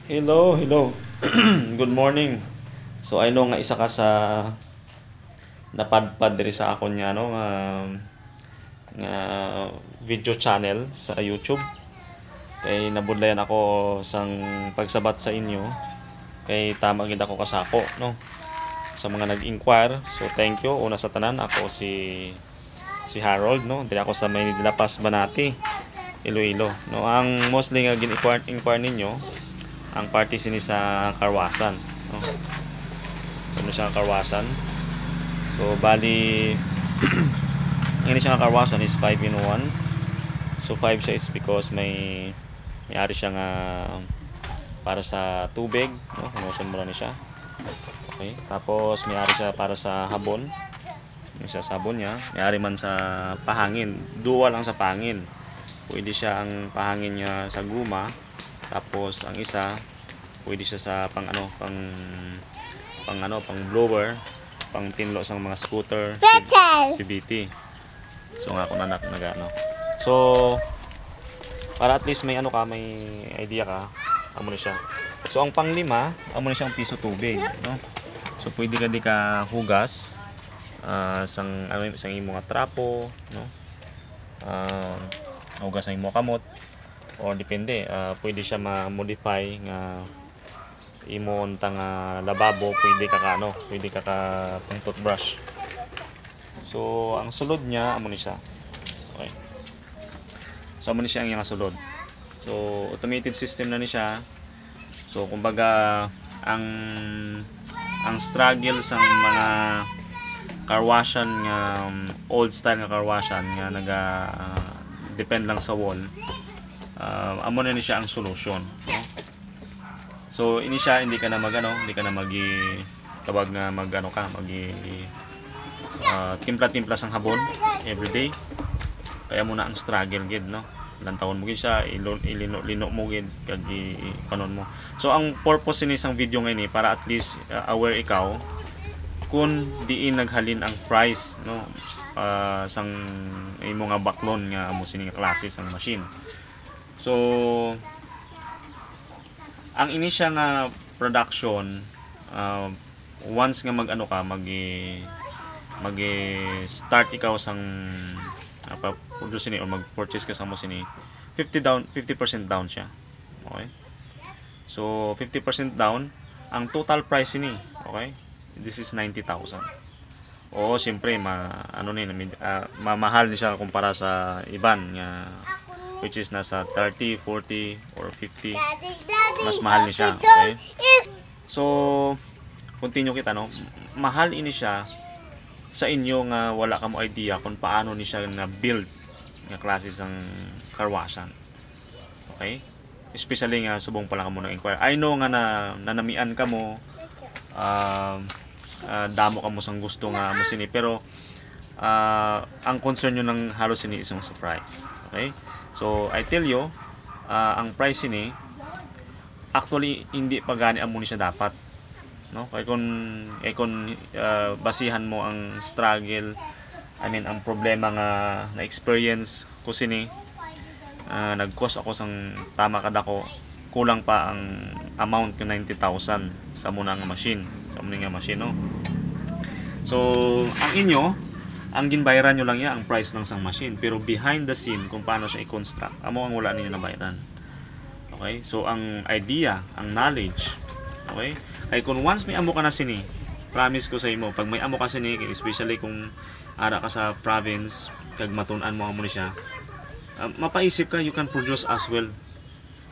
Hello, hello. Good morning. So I know nga isa ka sa napadpad diri sa akon nga nga video channel sa YouTube. Kay nabudlayan ako sang pagsabat sa inyo. Kay tama gid ako kasako, no. Sa mga nag-inquire. So thank you una sa tanan. Ako si Harold, no. Diri ako sa Maynila Pas Banati, Iloilo, no. Ang mostly nga gin-inquire ninyo ang party sini sa Karwasan, no? Ano siya Karwasan? So bali ang ini siya Karwasan is 5 in 1. So 5 siya is because may ari siya nga para sa tubig, no? Kumuson mo na ni siya. Okay, tapos may ari siya para sa habon. Yung sa sabon niya, may ari man sa pahangin. Dual lang sa pahangin. Pwede siya ang pahangin niya sa guma. Tapos ang isa pwede siya sa pang blower, pang tinlo sa mga scooter, CBT. So nga ako nagano. So para at least may may idea ka, amo na siya. So ang panglima, amo na siyang piso tubig, no? So pwede ka di ka hugas sang imo nga trapo, no? Hugas ang imo kamot. Or depende, pwede siya ma-modify nga imo tang lababo, pwede ka pang toothbrush. So ang sulod niya amo ni siya. Okay. So amo ni siya ang iyang sulod. So automated system na ni siya. So kumbaga ang struggle sa mga carwashan nga old style nga carwashan nga depend lang sa wall. Amo na ni siya ang solution, no? So ini siya hindi ka na hindi ka na tawag nga timpla-timpla sang habon everyday. Kaya mo na ang struggle gid, no? Ilang taon mo gid siya ilino mo gid kag kanon mo. So ang purpose ni isang video ngayon para at least aware ikaw kung diin naghalin ang price, no? Sang imo nga baklon nga amo sini nga klase sang machine. So ang ini siya nga production, once nga start ikaw sang produce ni o mag-purchase ka sa mo sini 50% down siya. Okay? So 50% down ang total price ni, okay? This is 90,000. Oo, siyempre mamahal ni siya kumpara sa iban nga which is nasa 30, 40 or 50. Mas mahal ni siya, okay? So continue kita, no. Mahal ini siya sa inyo nga wala ka mo idea kung paano ni siya na build nga klase sang karwasan. Okay? Especially nga subong pa lang mo nang inquire. I know nga nanamian ka mo, damo ka mo sang gusto nga mo sini, pero ang concern nyo ng halos sini isang surprise. Okay? So I tell you, ang price ni actually hindi pa gani amo ni siya dapat, no? Kay kung basihan mo ang struggle, ang problema nga na experience ko sini, nag-cost ako sang tama kadako, kulang pa ang amount ng 90,000 sa muna nga machine, no? So ang inyo, ang ginbayaran nyo lang ang price ng sang machine, pero behind the scene kung paano siya i-construct, amo ang wala ninyo nabayaran. Okay? So ang idea, ang knowledge, okay? Kay kung once may amo ka na sini, promise ko sa imo, pag may amo ka sini, especially kung ara ka sa province, kag matun-an mo amo ni siya, mapaisip ka, you can produce as well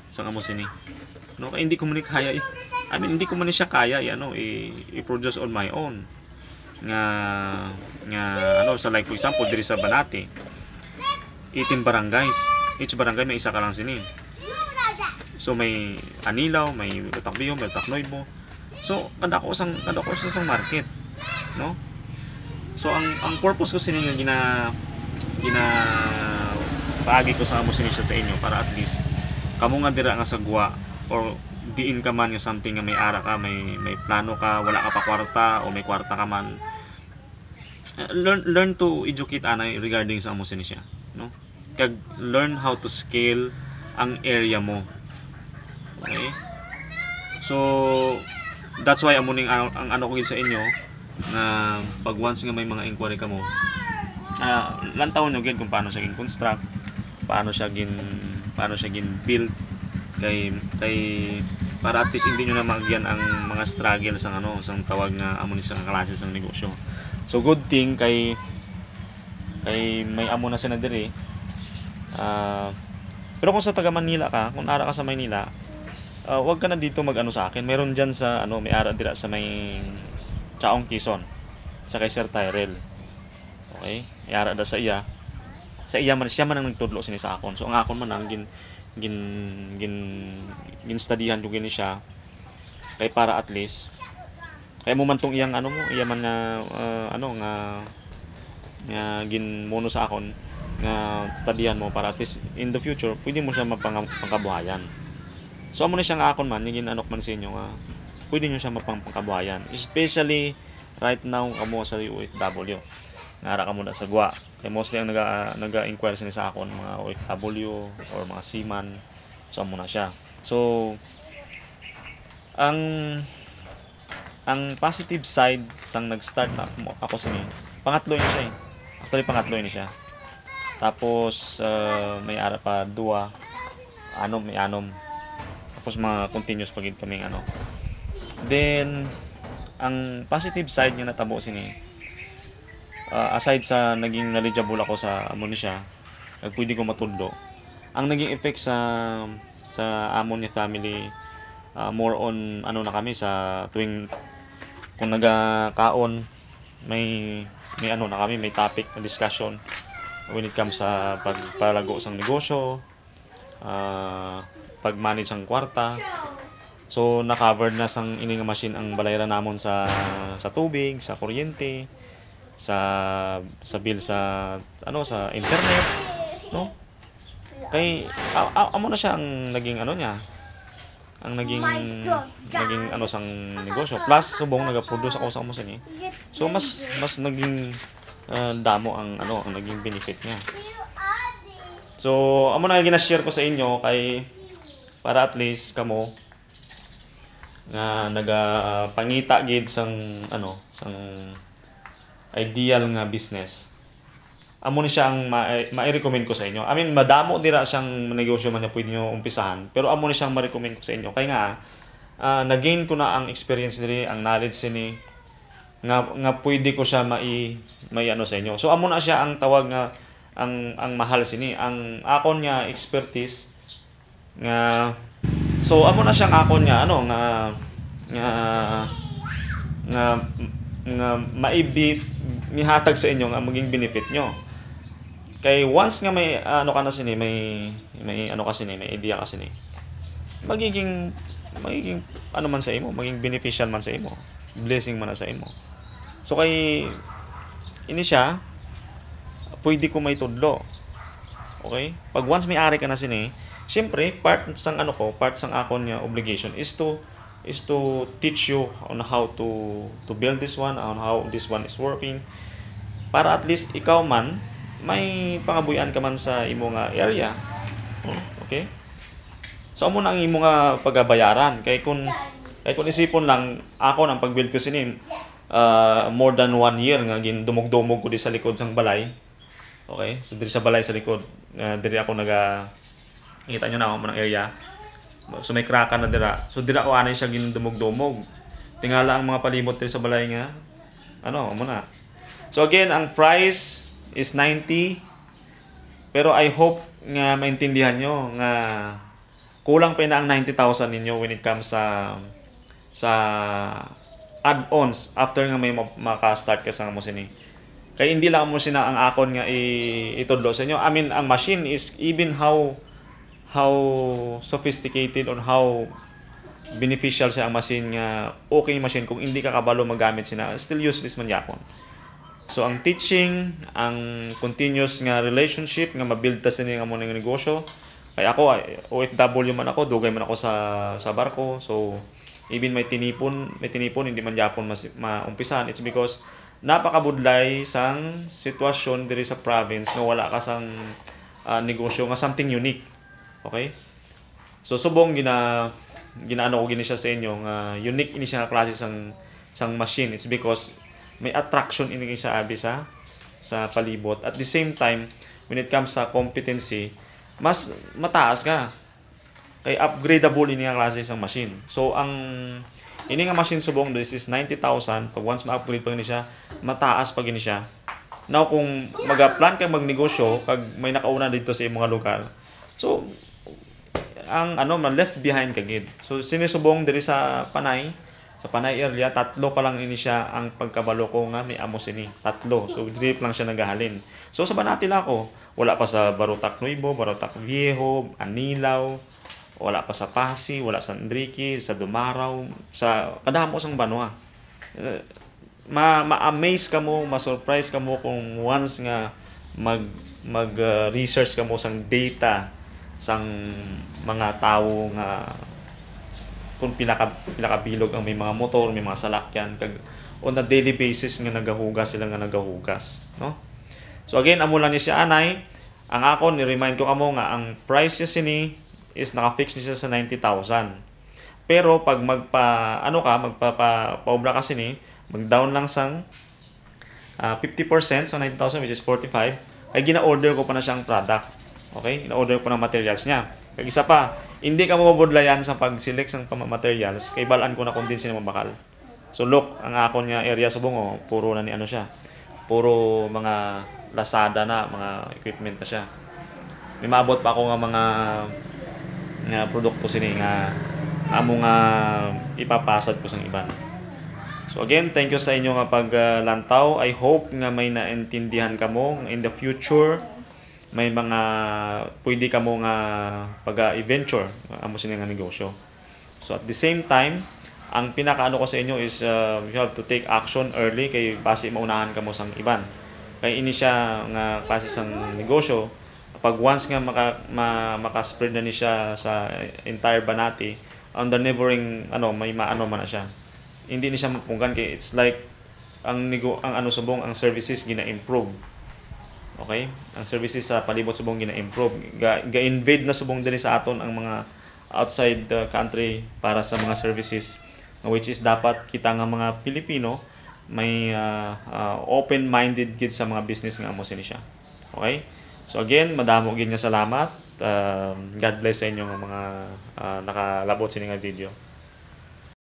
sa amo sini. No, kay hindi ko man kaya hindi ko man siya kaya i-produce on my own. Nga sa like for example diri sa Banati, 18 barangays, each barangay may isa ka lang sini. So may Anilaw, may Takbiyo, may Taknoybo. So kadako sa market, no? So ang purpose ko sini nga paagi ko sa amo sini siya sa inyo para at least kamo nga dira nga sagwa or diin ka man nga something nga may ara ka, may plano ka, wala ka pa kwarta o may kwarta ka man, learn to educate regarding sa amo sini siya, no? Kag learn how to scale ang area mo. Okay? So that's why amuning ang ano ko gid sa inyo na pag once nga may mga inquiry ka mo, lantawon nyo gid kung paano siya gin construct, paano siya gin build kay para at least hindi nyo na magyan ang mga struggle sa tawag nga amo ni sa klase sang negosyo. So good thing kay may amo na siya na diri. Pero kung sa taga Manila ka, kung ara ka sa Maynila, wag ka na dito mag-ano sa akin. Meron diyan sa may ara dira sa may Chaong Quezon sa kay Sir Tyrell. Okay? Iara da sa iya. Sa iya man siya man ang nagtudlo sini sa akon. So ang akon man ang studyhan ko gini siya kay para at least kay mo man tong iyang iya man nga nga ginmono sa akon nga studyhan mo para at least in the future pwede mo siya mapangkabuhayan. So amo ni siya nga akon man yung ginanok man sa inyo nga pwede nyo siya mapangkabuhayan, especially right now kamo sa OFW nga ara ka muna sa gwa. Kaya mostly ang naga-inquire sa akon mga OFW or mga seaman. So amo na siya. So ang positive side sang nag-start na ako sa ni pangatlo ni siya Actually pangatlo ni siya. Tapos may ara pa duwa, may anom. Tapos mga continuous pagid kami Then ang positive side niya natabo sini aside sa naging knowledgeable ako sa amo ni siya, pwede ko matudlo. Ang naging effect sa amo ni family more on na kami sa tuwing kung nagakaon may na kami, may topic na discussion when it comes sa pagpalago sang negosyo, pag-manage ang kwarta. So na-covered na sang ini nga machine ang balayran namon sa tubig, sa kuryente, sa bill sa internet, no? Kay amo na siya ang naging niya. Ang naging sang negosyo. Plus subong nagaproduce ako sa amo sa ni. So mas naging damo ang naging benefit niya. So amo na gina-share ko sa inyo kay para at least kamo nga nagapangita gid sang ideal nga business. Amo ni siya ang ma-recommend ko sa inyo. I mean, madamo dira siyang negosyo man niya pwede niyo umpisahan, pero amo ni siyang ma-recommend ko sa inyo. Kaya nga na-gain ko na ang experience diri, ang knowledge ni nga pwede ko siya may sa inyo. So amo na siya ang tawag nga ang mahal sini. Ang akon niya expertise nga so amo na siyang akon niya nga mihatag sa inyo nga maging benefit nyo. Kay once nga may ka na sini, may idea ka sini, magiging man sa imo, maging beneficial man sa imo, blessing man sa imo. So kay ini siya pwede ko may tudlo. Okay? Pag once may ari ka na sini, syempre part sang akon nga obligation is to teach you on how to build this one, on how this one is working, para at least ikaw man may pangabuyan ka man sa imo nga area. Okay? So amo na ang imo nga pagabayaran kay kung isipon lang ako nang pag-build ko sini more than 1 year nga dumog-dumog ko di sa likod sang balay. Okay? So diri sa balay sa likod, diri ako kita nyo na mo ng area. So may kraka na dira. So dira ko anay siya ginudumog-dumog. Tingala ang mga palimot diri sa balay nga. Amo na. So again, ang price is 90. Pero I hope nga maintindihan nyo nga kulang pa na ang 90,000 ninyo when it comes sa add-ons after nga may maka-start ka sa mo sini. Kaya hindi lang mo sina ang akon nga itudlo sa inyo. I mean, ang machine is even how sophisticated on how beneficial siya ang machine nga okay machine kung hindi ka kabalo magamit sina still useless man yapon. So ang teaching, ang continuous nga relationship nga ma-build ta sini nga mo nga negosyo. Kay ako OFW man ako, dugay man ako sa barko. So even may tinipon hindi man yapon maumpisan. It's because napakabudlay sang sitwasyon diri sa province nga wala ka sang negosyo nga something unique. Okay? So subong ginaano ko gini siya sa inyo nga unique ini siya nga klase sang machine. It's because may attraction ini siya abi sa palibot. At the same time, when it comes sa competency, mas mataas ka. Kay upgradable ini nga klase sang machine. So ang ini nga machine subong this is 90,000. Pag once ma-upgrade pa ni siya, mataas pag ini siya. Now kung mag-plan kay magnegosyo kag may nakauna dito sa imong lugar. So ang man left behind kagid. So sinisubong diri sa Panay area, 3 pa lang ini siya ang pagkabalo ko nga may amos ini. 3. So drip lang siya nagahalin. So sa Banatila ako, wala pa sa Barotac Nuevo, Barotac Viejo, Anilaw, wala pa sa Pasi, wala sa Enrique, sa Dumaraw, sa kadamo sang banwa. Ma-amaze ka mo, ma-surprise ka mo kung once nga research ka mo sang data sang mga tao nga kung pinakabilog ang may mga motor, may mga salakyan kag on a daily basis nga nagahugas, no? So again, amo lang ni siya anay. Ang ako ni-remind ko kamo nga ang price niya sini is naka-fix ni siya sa 90,000. Pero pag magpapaobra ka sini, mag-down lang sang 50% so 90,000 which is 45, ay gina-order ko pa na siyang product. Okay? Ina-order ko pa ng materials niya. Kag isa pa, hindi ka mababudlayan sa pag-select ng materials kay balaan ko na kung din sila mabakal. So look, ang ako niya area subong puro na ni ano siya. Puro mga Lazada na, mga equipment na siya. May maabot pa ako nga mga produkto sini nga amo nga ipapasad ko sang iban. So again, thank you sa inyo nga paglantaw. I hope nga may naintindihan kamo in the future. May mga pwede ka mo nga pag-venture amo sini nga negosyo. So at the same time, ang pinakaano ko sa inyo is you have to take action early kay base maunahan ka mo sang iban. Kay ini siya nga klase sang negosyo, pag once nga maka-spread na ni siya sa entire Banati, on the neighboring may maano man na siya. Hindi ni siya mapunggan kay it's like ang subong ang services gina-improve. Okay? Ang services sa palibot subong gina-improve. Ga-invade na subong diri sa aton ang mga outside the country para sa mga services which is dapat kita nga mga Pilipino may open-minded gid sa mga business nga amo sini siya. Okay? So again, madamo gid nga salamat. God bless sa inyo nga mga nakalabot sini nga video.